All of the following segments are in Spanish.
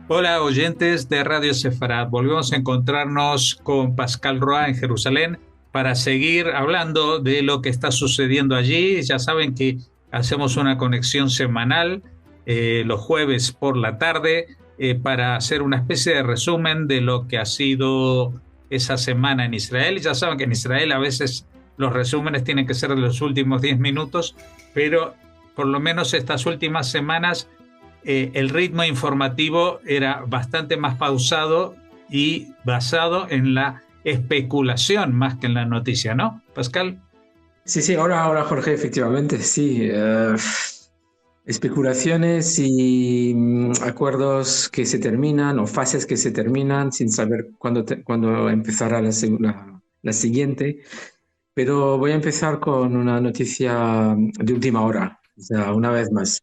Hola oyentes de Radio Sefarad, volvemos a encontrarnos con Pascal Roa en Jerusalén para seguir hablando de lo que está sucediendo allí. Ya saben que hacemos una conexión semanal los jueves por la tarde para hacer una especie de resumen de lo que ha sido esa semana en Israel. Ya saben que en Israel a veces los resúmenes tienen que ser de los últimos 10 minutos, pero por lo menos estas últimas semanas el ritmo informativo era bastante más pausado y basado en la especulación más que en la noticia, ¿no, Pascal? Sí, sí, ahora Jorge, efectivamente, sí. Especulaciones y acuerdos que se terminan o fases que se terminan sin saber cuándo empezará la siguiente. Pero voy a empezar con una noticia de última hora, o sea, una vez más,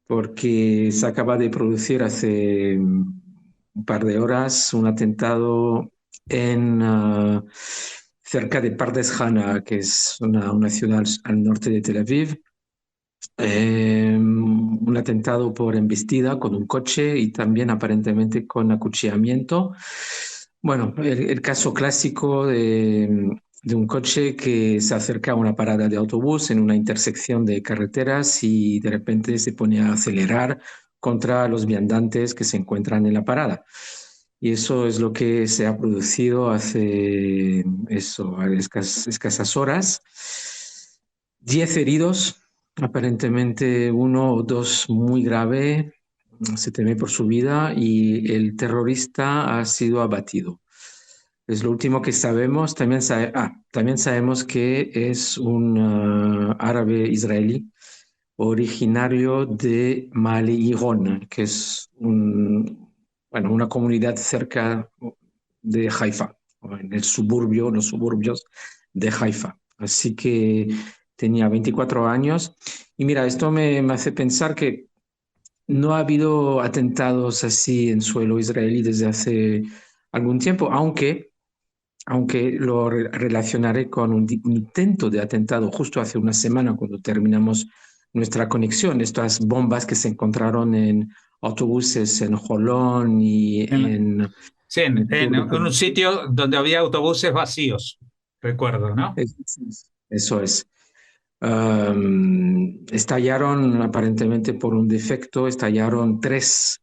porque se acaba de producir hace un par de horas un atentado en cerca de Pardes Jana, que es una ciudad al norte de Tel Aviv. Un atentado por embestida con un coche y también aparentemente con acuchillamiento. Bueno, el caso clásico de un coche que se acerca a una parada de autobús en una intersección de carreteras y de repente se pone a acelerar contra los viandantes que se encuentran en la parada. Y eso es lo que se ha producido hace escasas horas. 10 heridos, aparentemente uno o dos muy grave, se teme por su vida y el terrorista ha sido abatido. Es lo último que sabemos. También sabemos que es un árabe israelí originario de Male-Iron, que es una comunidad cerca de Haifa, o en los suburbios de Haifa. Así que tenía 24 años. Y mira, esto me hace pensar que no ha habido atentados así en suelo israelí desde hace algún tiempo, aunque lo relacionaré con un intento de atentado justo hace una semana cuando terminamos nuestra conexión, estas bombas que se encontraron en autobuses en Jolón y En, sí, en el sur en un sitio donde había autobuses vacíos, recuerdo, ¿no? Eso es. Estallaron aparentemente por un defecto, estallaron tres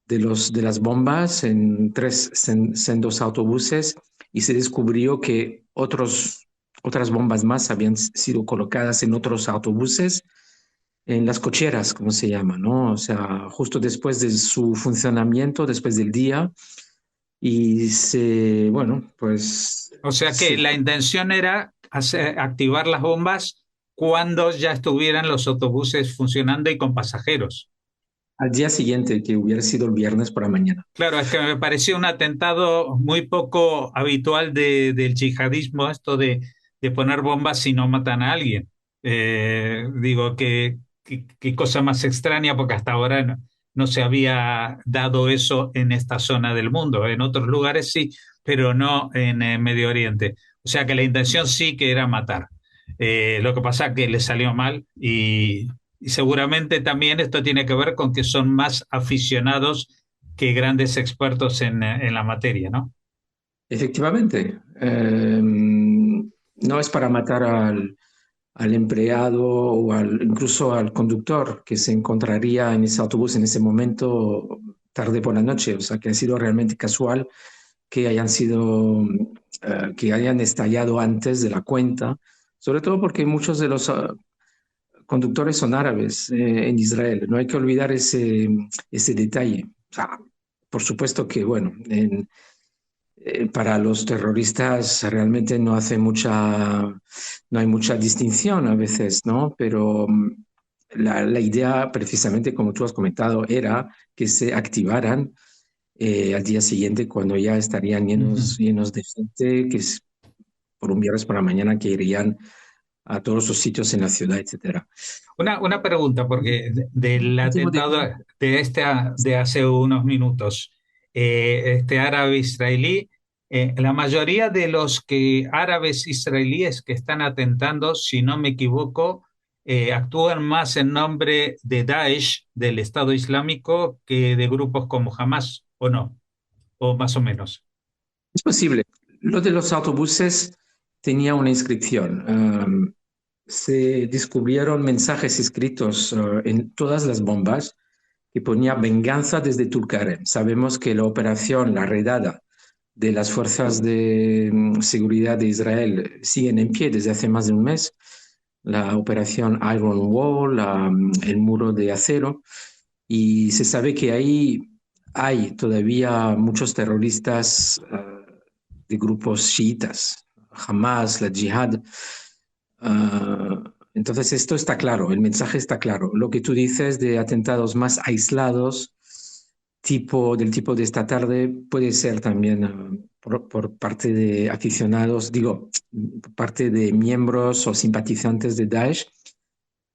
de las bombas en tres sendos autobuses y se descubrió que otras bombas más habían sido colocadas en otros autobuses, en las cocheras, como se llama, ¿no? O sea, justo después de su funcionamiento, después del día, bueno, pues O sea que la intención era activar las bombas cuando ya estuvieran los autobuses funcionando y con pasajeros. al día siguiente, que hubiera sido el viernes por la mañana. Claro, es que me pareció un atentado muy poco habitual del yihadismo, esto de poner bombas si no matan a alguien. Digo, qué cosa más extraña, porque hasta ahora no se había dado eso en esta zona del mundo. En otros lugares sí, pero no en Medio Oriente. O sea que la intención sí que era matar. Lo que pasa es que le salió mal y seguramente también esto tiene que ver con que son más aficionados que grandes expertos en la materia, ¿no? Efectivamente, no es para matar al empleado o incluso al conductor que se encontraría en ese autobús en ese momento tarde por la noche. O sea, que ha sido realmente casual que que hayan estallado antes de la cuenta, sobre todo porque muchos de los conductores son árabes en Israel. No hay que olvidar ese detalle. O sea, por supuesto que, bueno, para los terroristas realmente no hay mucha distinción a veces, ¿no? Pero la idea, precisamente como tú has comentado, era que se activaran al día siguiente cuando ya estarían Ujú. llenos de gente, que es por un viernes por la mañana que irían a todos los sitios en la ciudad, etcétera. Una pregunta, porque del Último atentado detalle. de hace unos minutos, este árabe israelí, la mayoría de los árabes israelíes que están atentando, si no me equivoco, actúan más en nombre de Daesh, del Estado Islámico, que de grupos como Hamas, ¿o no? O más o menos. Es posible. Lo de los autobuses tenía una inscripción. Se descubrieron mensajes escritos en todas las bombas que ponía venganza desde Tulkarem. Sabemos que la operación, la redada de las fuerzas de seguridad de Israel siguen en pie desde hace más de un mes. La operación Iron Wall, el muro de acero, y se sabe que ahí hay todavía muchos terroristas de grupos chiitas, Hamas, la Jihad. Entonces, esto está claro, el mensaje está claro. Lo que tú dices de atentados más aislados, del tipo de esta tarde, puede ser también por parte de aficionados, digo, por parte de miembros o simpatizantes de Daesh,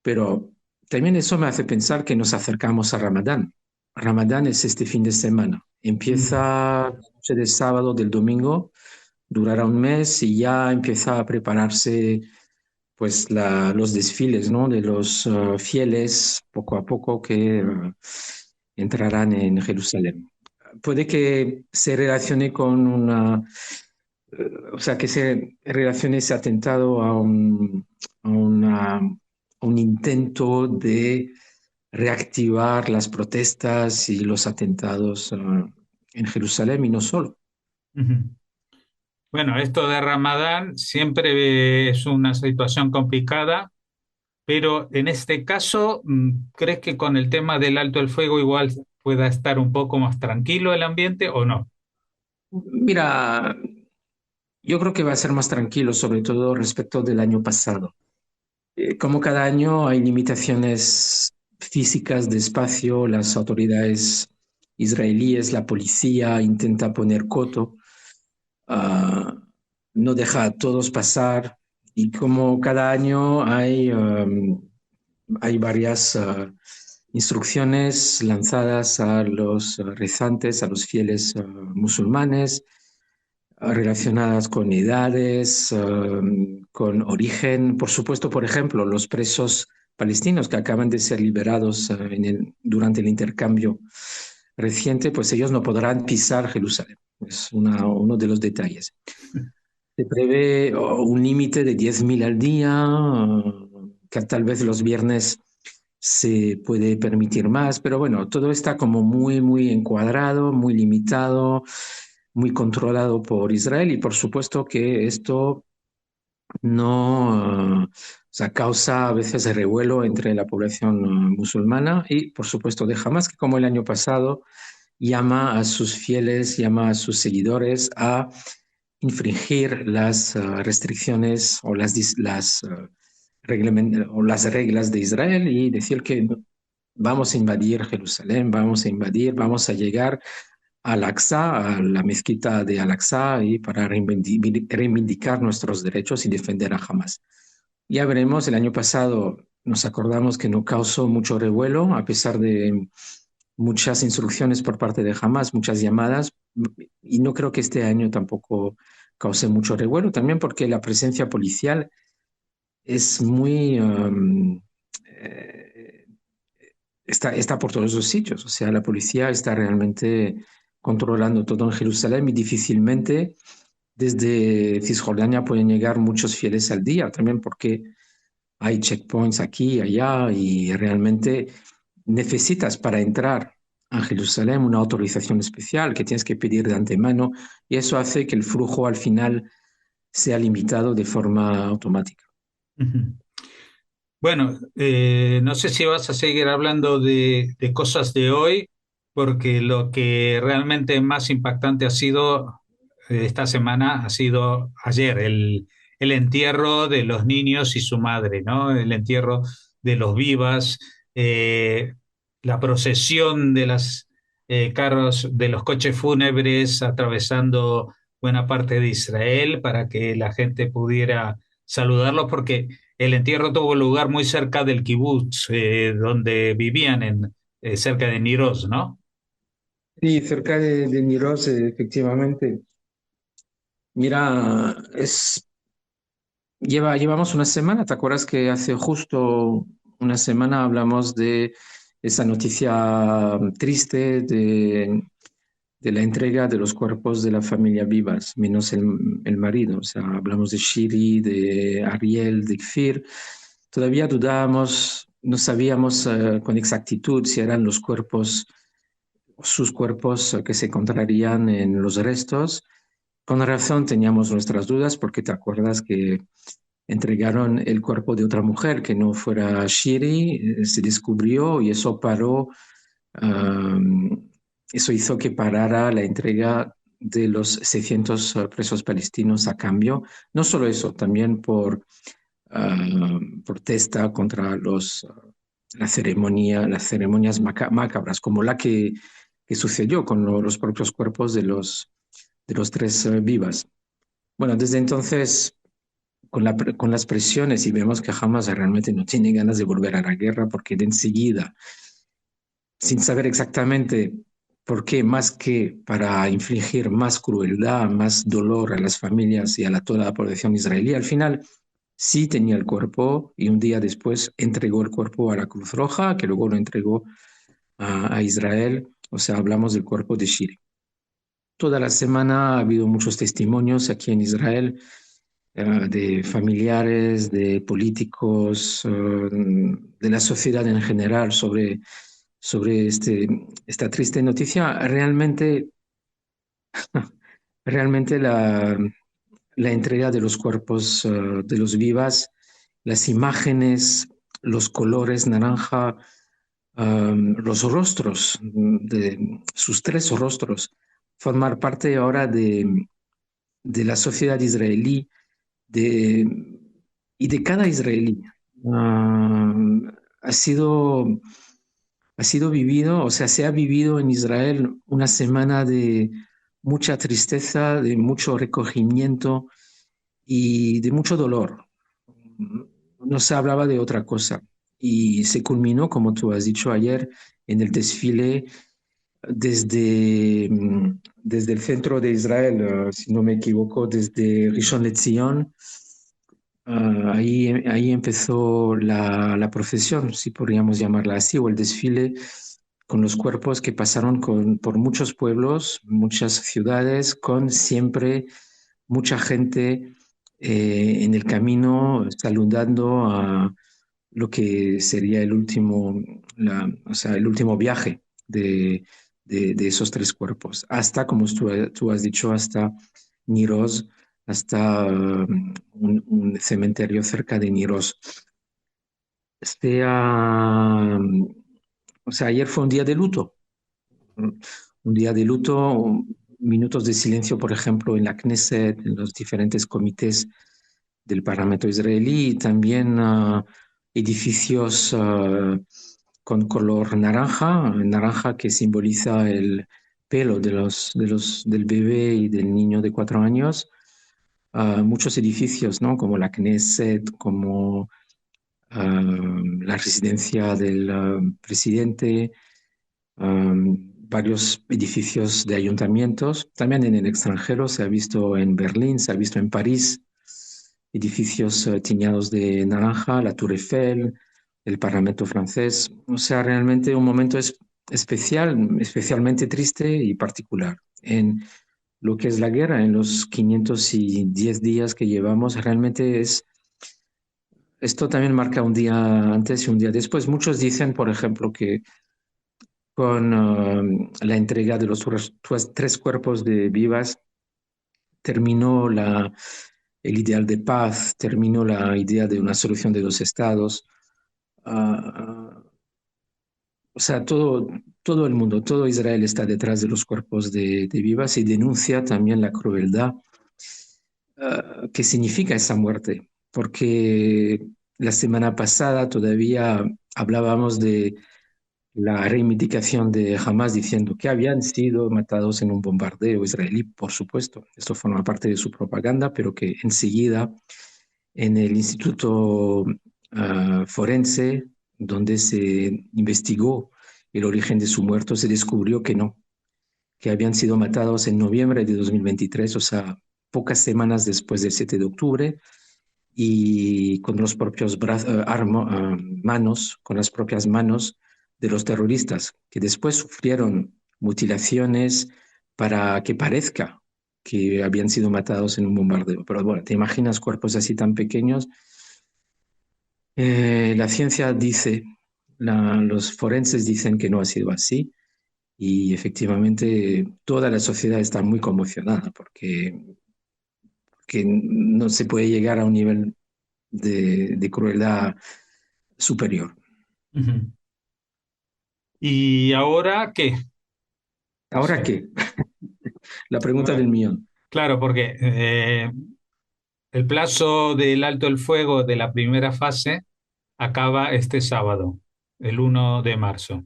pero también eso me hace pensar que nos acercamos a Ramadán. Ramadán es este fin de semana. Mm. Empieza la noche del sábado, del domingo, durará un mes y ya empieza a prepararse pues los desfiles, ¿no? De los fieles poco a poco que entrarán en Jerusalén. Puede que se relacione con o sea, que se relacione ese atentado a a un intento de reactivar las protestas y los atentados en Jerusalén y no solo. Ujú. Bueno, esto de Ramadán siempre es una situación complicada, pero en este caso, ¿crees que con el tema del alto el fuego igual pueda estar un poco más tranquilo el ambiente o no? Mira, yo creo que va a ser más tranquilo, sobre todo respecto del año pasado. Como cada año hay limitaciones físicas de espacio, las autoridades israelíes, la policía intenta poner coto, ah, no deja a todos pasar y como cada año hay varias instrucciones lanzadas a los rezantes, a los fieles musulmanes, relacionadas con edades, con origen. Por supuesto, por ejemplo, los presos palestinos que acaban de ser liberados durante el intercambio reciente, pues ellos no podrán pisar Jerusalén. Es uno de los detalles. Se prevé un límite de 10.000 al día, que tal vez los viernes se puede permitir más, pero bueno, todo está como muy encuadrado, muy limitado, muy controlado por Israel y por supuesto que esto no, o sea, causa a veces revuelo entre la población musulmana y por supuesto de Hamas, que como el año pasado llama a sus fieles, llama a sus seguidores a infringir las restricciones o o las reglas de Israel y decir que vamos a invadir Jerusalén, vamos a llegar a Al-Aqsa, a la mezquita de Al-Aqsa y para reivindicar nuestros derechos y defender a Hamas. Ya veremos, el año pasado nos acordamos que no causó mucho revuelo, a pesar de muchas instrucciones por parte de Hamas, muchas llamadas, y no creo que este año tampoco cause mucho revuelo, también porque la presencia policial es eh, está por todos los sitios, o sea, la policía está realmente controlando todo en Jerusalén y difícilmente desde Cisjordania pueden llegar muchos fieles al día, también porque hay checkpoints aquí y allá y realmente necesitas para entrar a Jerusalén una autorización especial que tienes que pedir de antemano y eso hace que el flujo al final sea limitado de forma automática. Ujú. Bueno, no sé si vas a seguir hablando de cosas de hoy, porque lo que realmente más impactante ha sido esta semana, ha sido ayer, el entierro de los niños y su madre, ¿no? El entierro de los vivas, eh, la procesión de las carros, de los coches fúnebres atravesando buena parte de Israel para que la gente pudiera saludarlos, porque el entierro tuvo lugar muy cerca del kibutz, donde vivían cerca de Niroz, ¿no? Sí, cerca de Niroz, efectivamente. Mira, es Llevamos una semana, ¿te acuerdas que hace justo una semana hablamos de esa noticia triste de la entrega de los cuerpos de la familia vivas, menos el marido? O sea, hablamos de Shiri, de Ariel, de Kfir. Todavía dudábamos, no sabíamos con exactitud si eran los cuerpos, sus cuerpos que se encontrarían en los restos. Con razón teníamos nuestras dudas porque te acuerdas que entregaron el cuerpo de otra mujer que no fuera Shiri, se descubrió y eso paró, eso hizo que parara la entrega de los 600 presos palestinos a cambio. No solo eso, también por protesta contra las ceremonias macabras, como la que sucedió con los propios cuerpos de los tres vivas. Bueno, desde entonces con las presiones y vemos que Hamas realmente no tiene ganas de volver a la guerra porque de enseguida, sin saber exactamente por qué, más que para infligir más crueldad, más dolor a las familias y a toda la población israelí, al final sí tenía el cuerpo y un día después entregó el cuerpo a la Cruz Roja, que luego lo entregó a Israel. O sea, hablamos del cuerpo de Shiri. Toda la semana ha habido muchos testimonios aquí en Israel de familiares, de políticos, de la sociedad en general sobre esta triste noticia. Realmente la entrega de los cuerpos de los vivas, las imágenes, los colores naranja, los rostros, de sus tres rostros, formar parte ahora de la sociedad israelí de, y de cada israelí. Ah, ha sido, ha sido vivido, o sea, se ha vivido en Israel una semana de mucha tristeza, de mucho recogimiento y de mucho dolor. No se hablaba de otra cosa. Y se culminó, como tú has dicho ayer, en el desfile desde el centro de Israel, si no me equivoco, desde Rishon LeZion. Ahí empezó la procesión, si podríamos llamarla así, o el desfile con los cuerpos que pasaron por muchos pueblos, muchas ciudades, con siempre mucha gente en el camino saludando a lo que sería o sea, el último viaje de esos tres cuerpos, hasta, como tú has dicho, hasta Niroz, hasta un cementerio cerca de Niroz. Este, o sea, ayer fue un día de luto, un día de luto, minutos de silencio, por ejemplo, en la Knesset, en los diferentes comités del Parlamento israelí, y también edificios con color naranja, naranja que simboliza el pelo del bebé y del niño de 4 años. Muchos edificios, ¿no? Como la Knesset, como la residencia del presidente, varios edificios de ayuntamientos. También en el extranjero se ha visto en Berlín, se ha visto en París, edificios tiñados de naranja, la Tour Eiffel, el Parlamento francés. O sea, realmente un momento especial, especialmente triste y particular. En lo que es la guerra, en los 510 días que llevamos, realmente esto también marca un día antes y un día después. Muchos dicen, por ejemplo, que con la entrega de los tres cuerpos de vivas terminó el ideal de paz, terminó la idea de una solución de dos estados. O sea, todo el mundo, todo Israel está detrás de los cuerpos de vivas y denuncia también la crueldad que significa esa muerte, porque la semana pasada todavía hablábamos de la reivindicación de Hamas diciendo que habían sido matados en un bombardeo israelí, por supuesto. Esto forma parte de su propaganda, pero que enseguida en el Instituto Forense, donde se investigó el origen de su muerto, se descubrió que no, que habían sido matados en noviembre de 2023, o sea, pocas semanas después del 7 de octubre, y con los propios manos, con las propias manos de los terroristas, que después sufrieron mutilaciones para que parezca que habían sido matados en un bombardeo. Pero bueno, te imaginas cuerpos así tan pequeños. La ciencia dice, los forenses dicen que no ha sido así y efectivamente toda la sociedad está muy conmocionada porque que no se puede llegar a un nivel de crueldad superior. Ujú. ¿Y ahora qué? O ¿Ahora sea, qué? La pregunta del ahora, millón. claro, porque el plazo del alto el fuego de la primera fase acaba este sábado, el 1 de marzo.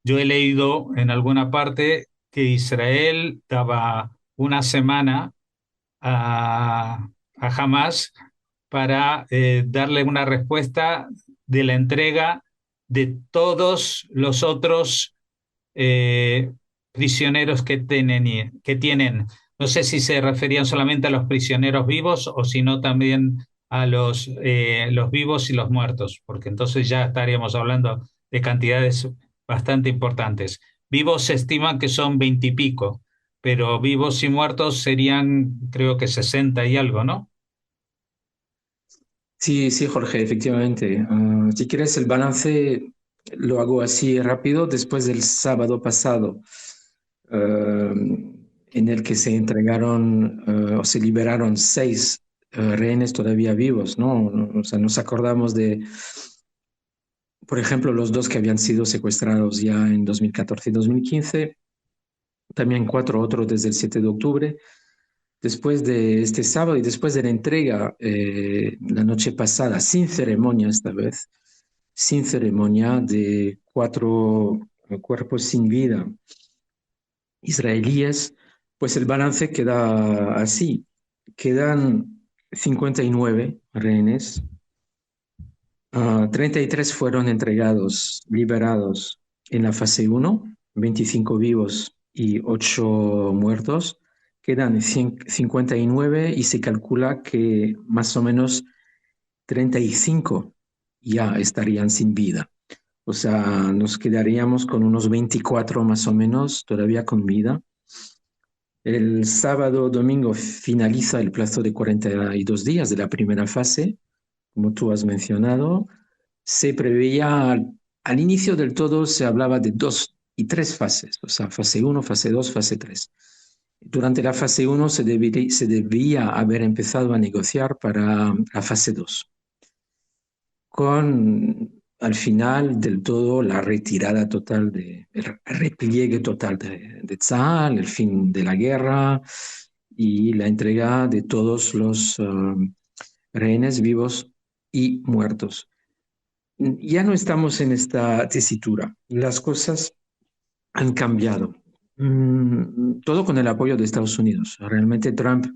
Yo he leído en alguna parte que Israel daba una semana a Hamas para darle una respuesta de la entrega de todos los otros eh, prisioneros que tienen. No sé si se referían solamente a los prisioneros vivos o si no también a los vivos y los muertos, porque entonces ya estaríamos hablando de cantidades bastante importantes. Vivos se estiman que son 20 y pico, pero vivos y muertos serían creo que 60 y algo, ¿no? Sí, sí, Jorge, efectivamente. Si quieres el balance, lo hago así rápido. Después del sábado pasado, ah, en el que se entregaron o se liberaron 6 rehenes todavía vivos, ¿no? O sea, nos acordamos de, por ejemplo, los 2 que habían sido secuestrados ya en 2014 y 2015, también 4 otros desde el 7 de octubre. Después de este sábado y después de la entrega la noche pasada, sin ceremonia esta vez, sin ceremonia, de 4 cuerpos sin vida israelíes, pues el balance queda así. Quedan 59 rehenes, 33 fueron entregados, liberados en la fase 1, 25 vivos y 8 muertos. Quedan 59 y se calcula que más o menos 35 ya estarían sin vida. O sea, nos quedaríamos con unos 24 más o menos todavía con vida. El sábado, domingo finaliza el plazo de 42 días de la primera fase, como tú has mencionado. Se preveía, al inicio del todo se hablaba de 2 y 3 fases, o sea, fase 1, fase 2, fase 3. Durante la fase 1 se debía haber empezado a negociar para la fase 2, con al final del todo la retirada total, el repliegue total de Tzal, el fin de la guerra y la entrega de todos los rehenes vivos y muertos. Ya no estamos en esta tesitura. Las cosas han cambiado. Todo con el apoyo de Estados Unidos. Realmente Trump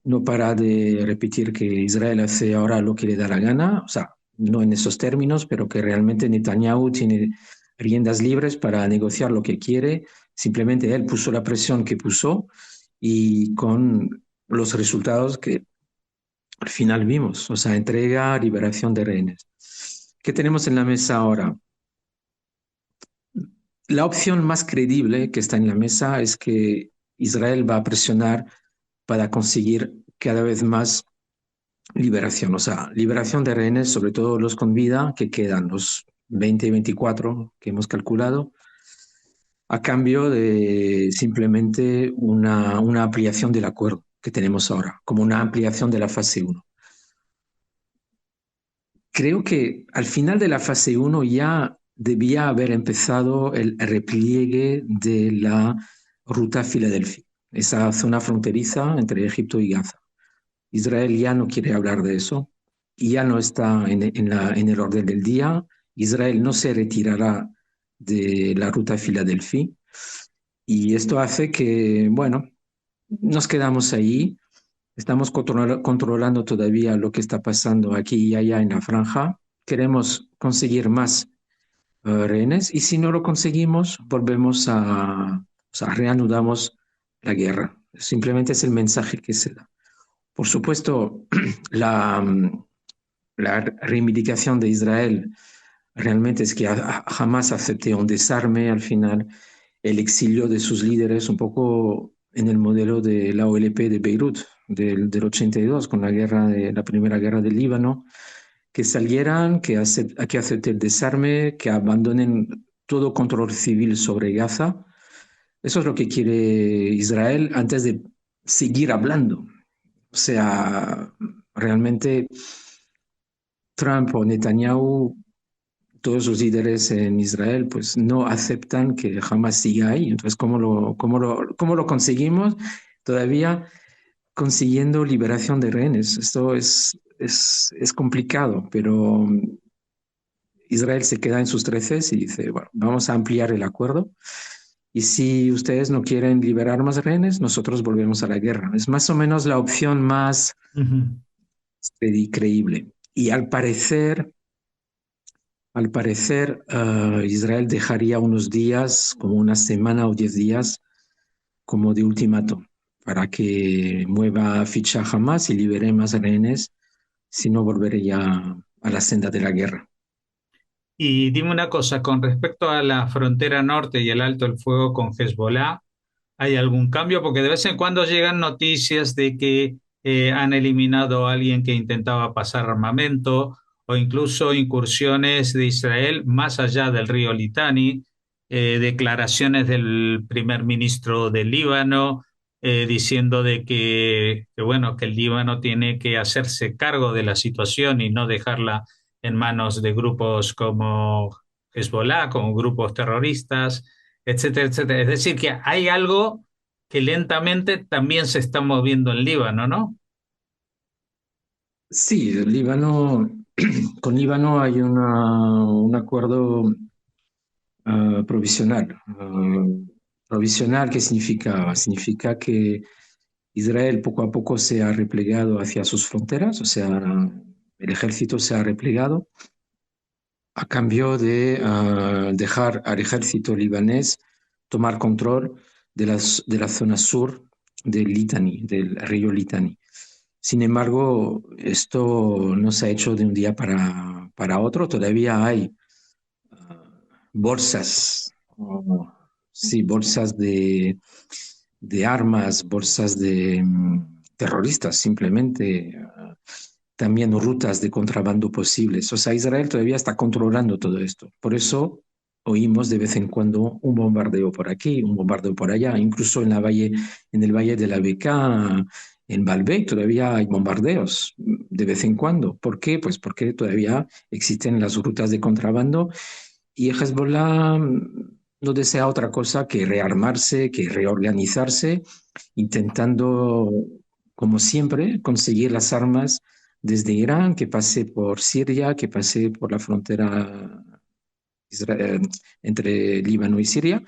no para de repetir que Israel hace ahora lo que le da la gana, o sea, no en esos términos, pero que realmente Netanyahu tiene riendas libres para negociar lo que quiere. Simplemente él puso la presión que puso y con los resultados que al final vimos, o sea, entrega, liberación de rehenes. ¿Qué tenemos en la mesa ahora? La opción más creíble que está en la mesa es que Israel va a presionar para conseguir cada vez más liberación, o sea, liberación de rehenes, sobre todo los con vida, que quedan los 20 y 24 que hemos calculado, a cambio de simplemente una ampliación del acuerdo que tenemos ahora, como una ampliación de la fase 1. Creo que al final de la fase 1 ya debía haber empezado el repliegue de la ruta Filadelfia, esa zona fronteriza entre Egipto y Gaza. Israel ya no quiere hablar de eso y ya no está en el orden del día. Israel no se retirará de la ruta Filadelfia y esto hace que, bueno, nos quedamos ahí. Estamos controlando todavía lo que está pasando aquí y allá en la franja. Queremos conseguir más rehenes y si no lo conseguimos, volvemos o sea, reanudamos la guerra. Simplemente es el mensaje que se da. Por supuesto, la, la reivindicación de Israel realmente es que jamás acepté un desarme al final, el exilio de sus líderes, un poco en el modelo de la OLP de Beirut del 82, con la primera guerra del Líbano, que salieran, que acepten el desarme, que abandonen todo control civil sobre Gaza. Eso es lo que quiere Israel antes de seguir hablando. O sea, realmente Trump o Netanyahu, todos los líderes en Israel, pues no aceptan que jamás siga ahí. Entonces, cómo lo conseguimos? Todavía consiguiendo liberación de rehenes. Esto es complicado, pero Israel se queda en sus treces y dice, bueno, vamos a ampliar el acuerdo. Y si ustedes no quieren liberar más rehenes, nosotros volvemos a la guerra. Es más o menos la opción más Ujú. creíble. Y Israel dejaría unos días, como una semana o 10 días, como de ultimátum, para que mueva ficha jamás y libere más rehenes, si no volvería a la senda de la guerra. Y dime una cosa, con respecto a la frontera norte y el alto el fuego con Hezbollah, ¿hay algún cambio? Porque de vez en cuando llegan noticias de que han eliminado a alguien que intentaba pasar armamento o incluso incursiones de Israel más allá del río Litani, declaraciones del primer ministro del Líbano diciendo de bueno, que el Líbano tiene que hacerse cargo de la situación y no dejarla en manos de grupos como Hezbollah, como grupos terroristas, etcétera, etcétera. Es decir, que hay algo que lentamente también se está moviendo en Líbano, ¿no? Sí, el Líbano, con Líbano hay un acuerdo provisional. Provisional, ¿qué significa? Significa que Israel poco a poco se ha replegado hacia sus fronteras, o sea, el ejército se ha replegado a cambio de dejar al ejército libanés tomar control de la zona sur del Litani, del río Litani. Sin embargo, esto no se ha hecho de un día para otro. Todavía hay bolsas, sí, bolsas de armas, bolsas de terroristas, simplemente. También rutas de contrabando posibles. O sea, Israel todavía está controlando todo esto. Por eso oímos de vez en cuando un bombardeo por aquí, un bombardeo por allá, incluso en el valle de la Bekaa, en Baalbek, todavía hay bombardeos de vez en cuando. ¿Por qué? Pues porque todavía existen las rutas de contrabando y Hezbollah no desea otra cosa que rearmarse, que reorganizarse, intentando, como siempre, conseguir las armas desde Irán, que pase por Siria, que pase por la frontera Isra- entre Líbano y Siria.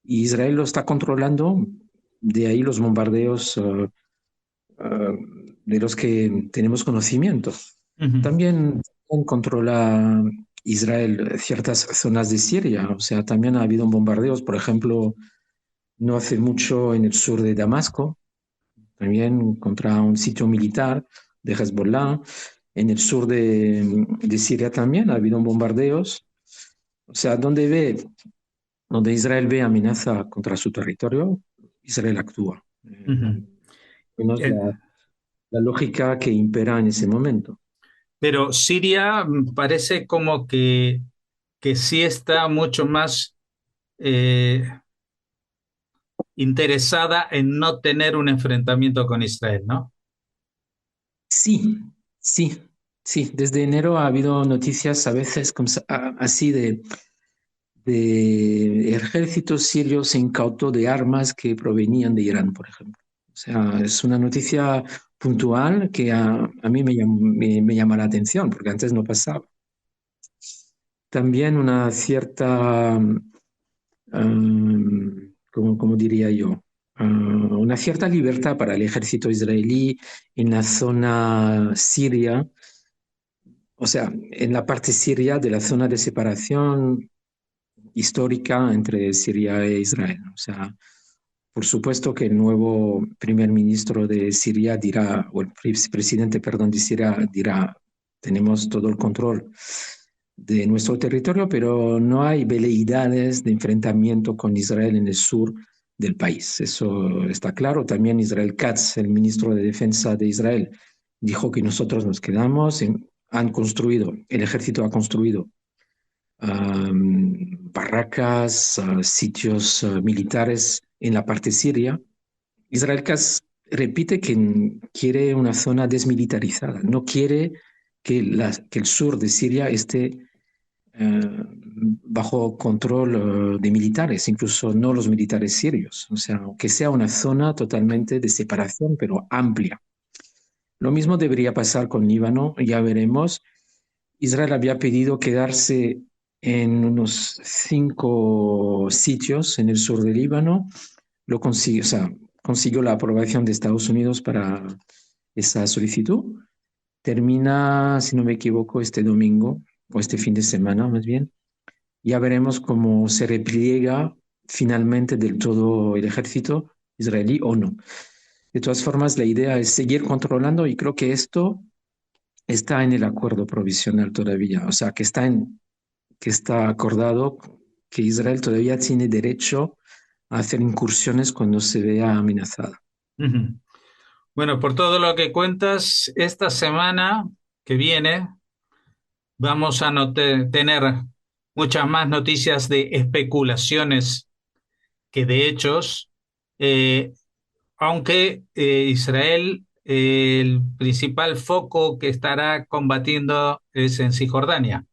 Y Israel lo está controlando, de ahí los bombardeos de los que tenemos conocimiento. Ujú. También controla Israel ciertas zonas de Siria, o sea, también ha habido bombardeos, por ejemplo, no hace mucho en el sur de Damasco, también contra un sitio militar de Hezbollah. En el sur de Siria también ha habido bombardeos. O sea, donde Israel ve amenaza contra su territorio, Israel actúa. Ujú. Menos Eh, la lógica que impera en ese momento. pero Siria parece como que sí está mucho más eh, interesada en no tener un enfrentamiento con Israel, ¿no? Sí, sí, sí. Desde enero ha habido noticias a veces así de ejército sirio se incautó de armas que provenían de Irán, por ejemplo. O sea, es una noticia puntual que a mí me llama la atención, porque antes no pasaba. También una cierta, ¿cómo diría yo? Una cierta libertad para el ejército israelí en la zona siria, o sea, en la parte siria de la zona de separación histórica entre Siria e Israel. O sea, Por supuesto que el nuevo primer ministro de Siria dirá, o el presidente, perdón, de Siria dirá, tenemos todo el control de nuestro territorio, pero no hay veleidades de enfrentamiento con Israel en el sur del país. Eso está claro. También Israel Katz, el ministro de Defensa de Israel, dijo que nosotros nos quedamos, han construido, el ejército ha construido barracas, sitios militares en la parte siria. Israel Katz repite que quiere una zona desmilitarizada, no quiere que el sur de Siria esté bajo control de militares, incluso no los militares sirios, o sea, que sea una zona totalmente de separación, pero amplia. Lo mismo debería pasar con Líbano, ya veremos. Israel había pedido quedarse en unos 5 sitios en el sur del Líbano, lo consiguió, o sea, consiguió la aprobación de Estados Unidos para esa solicitud. Termina, si no me equivoco, este domingo o este fin de semana más bien. Ya veremos cómo se repliega finalmente del todo el ejército israelí o no. De todas formas, la idea es seguir controlando y creo que esto está en el acuerdo provisional todavía, o sea, que está acordado que Israel todavía tiene derecho a hacer incursiones cuando se vea amenazada. Ujú. Bueno, por todo lo que cuentas, esta semana que viene vamos a tener muchas más noticias de especulaciones que de hechos, eh, aunque Israel, el principal foco que estará combatiendo es en Cisjordania.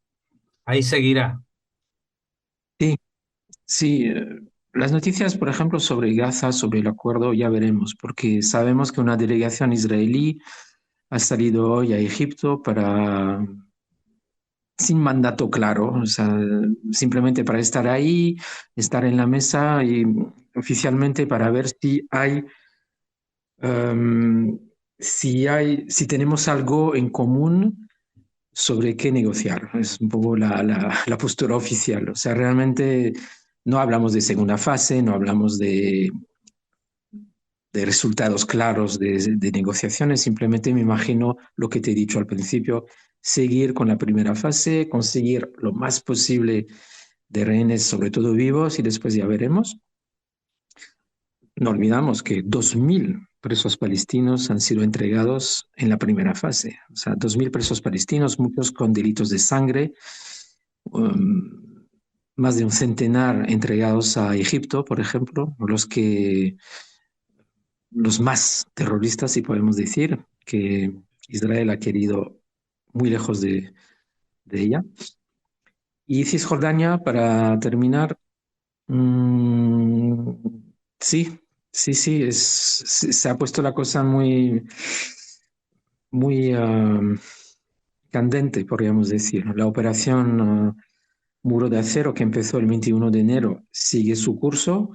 Ahí seguirá. Sí, sí, las noticias, por ejemplo, sobre Gaza, sobre el acuerdo, ya veremos, porque sabemos que una delegación israelí ha salido hoy a Egipto sin mandato claro, o sea, simplemente para estar ahí, estar en la mesa y oficialmente para ver em, si tenemos algo en común sobre qué negociar. Es un poco la postura oficial. O sea, realmente no hablamos de segunda fase, no hablamos de resultados claros de negociaciones, simplemente me imagino lo que te he dicho al principio, seguir con la primera fase, conseguir lo más posible de rehenes, sobre todo vivos, y después ya veremos. No olvidamos que 2.000 presos palestinos han sido entregados en la primera fase. O sea, 2.000 presos palestinos, muchos con delitos de sangre, um, más de un centenar entregados a Egipto, por ejemplo, los más terroristas, si podemos decir, que Israel ha querido muy lejos de ella. Y Cisjordania, para terminar, mm, sí, sí, se ha puesto la cosa muy candente, podríamos decir. La operación Muro de Acero, que empezó el 21 de enero, sigue su curso.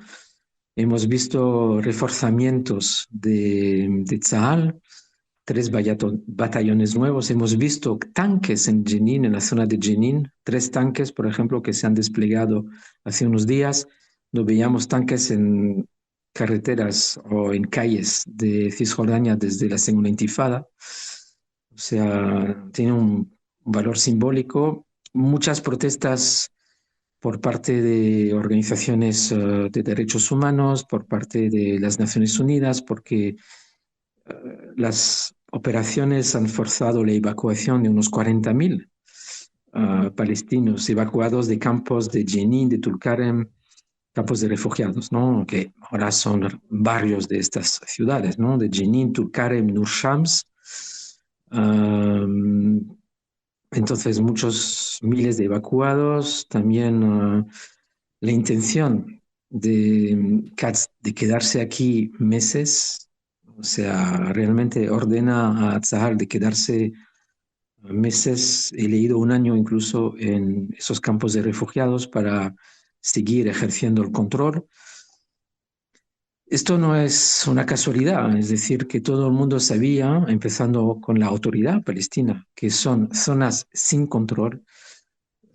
Hemos visto reforzamientos de Tzahal, 3 batallones nuevos. Hemos visto tanques en Jenin, en la zona de Jenin, 3 tanques, por ejemplo, que se han desplegado hace unos días. No veíamos tanques en carreteras o en calles de Cisjordania desde la segunda intifada. O sea, tiene un valor simbólico. Muchas protestas por parte de organizaciones de derechos humanos, por parte de las Naciones Unidas, porque las operaciones han forzado la evacuación de unos 40.000 palestinos evacuados de campos de Jenin, de Tulkarem, campos de refugiados, ¿no? Que ahora son barrios de estas ciudades, ¿no? De Jenin, Tulkarem, Nur Shams. Entonces, muchos miles de evacuados, también la intención de quedarse aquí meses, o sea, realmente ordena a Tzahal de quedarse meses, he leído un año incluso en esos campos de refugiados para seguir ejerciendo el control. Esto no es una casualidad, es decir, que todo el mundo sabía, empezando con la autoridad palestina, que son zonas sin control,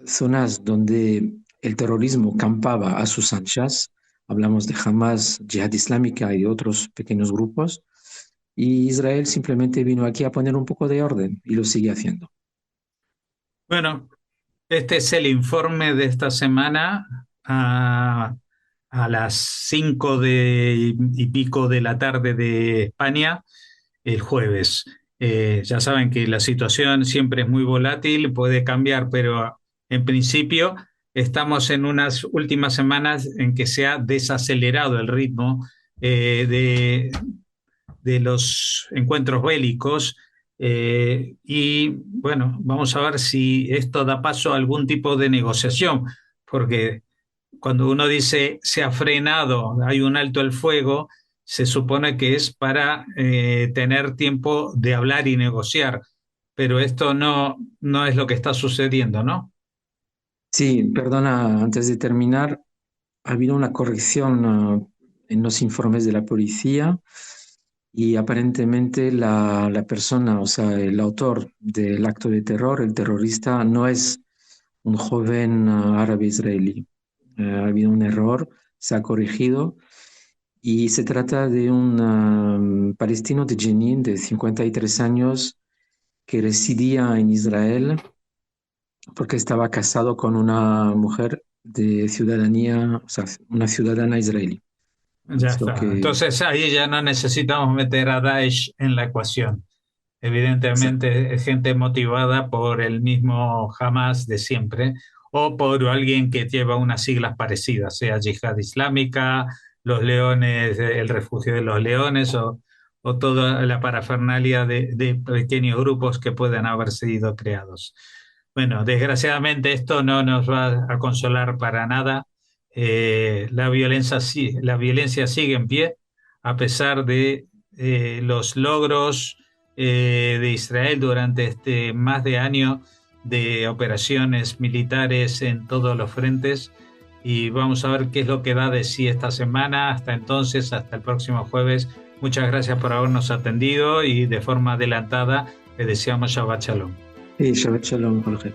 zonas donde el terrorismo campaba a sus anchas, Hablamos de Hamas, Yihad Islámica y otros pequeños grupos. Y Israel simplemente vino aquí a poner un poco de orden y lo sigue haciendo. Bueno, este es el informe de esta semana a las 5 y pico de la tarde de España, el jueves. Ya saben que la situación siempre es muy volátil, puede cambiar, pero en principio estamos en unas últimas semanas en que se ha desacelerado el ritmo de los encuentros bélicos. Y bueno, vamos a ver si esto da paso a algún tipo de negociación, porque cuando uno dice se ha frenado, hay un alto el fuego, se supone que es para tener tiempo de hablar y negociar, pero esto no es lo que está sucediendo, ¿no? Sí, perdona, antes de terminar, ha habido una corrección en los informes de la policía y aparentemente la persona, o sea, el autor del acto de terror, el terrorista, no es un joven árabe israelí. Ha habido un error, se ha corregido y se trata de un palestino de Jenin de 53 años que residía en Israel porque estaba casado con una mujer de ciudadanía, o sea, una ciudadana israelí. Ya Es lo está. que... Entonces ahí ya no necesitamos meter a Daesh en la ecuación. Exacto. Evidentemente es gente motivada por el mismo Hamas de siempre o por alguien que lleva unas siglas parecidas, sea Yihad Islámica, los Leones, el Refugio de los Leones o toda la parafernalia de pequeños grupos que pueden haber sido creados. Bueno, desgraciadamente esto no nos va a consolar para nada. La violencia sigue en pie a pesar de los logros de Israel durante este más de año de operaciones militares en todos los frentes y vamos a ver qué es lo que da de sí esta semana. Hasta entonces, hasta el próximo jueves. Muchas gracias por habernos atendido y de forma adelantada le deseamos Shabbat Shalom. Y Shabbat Shalom, Jorge.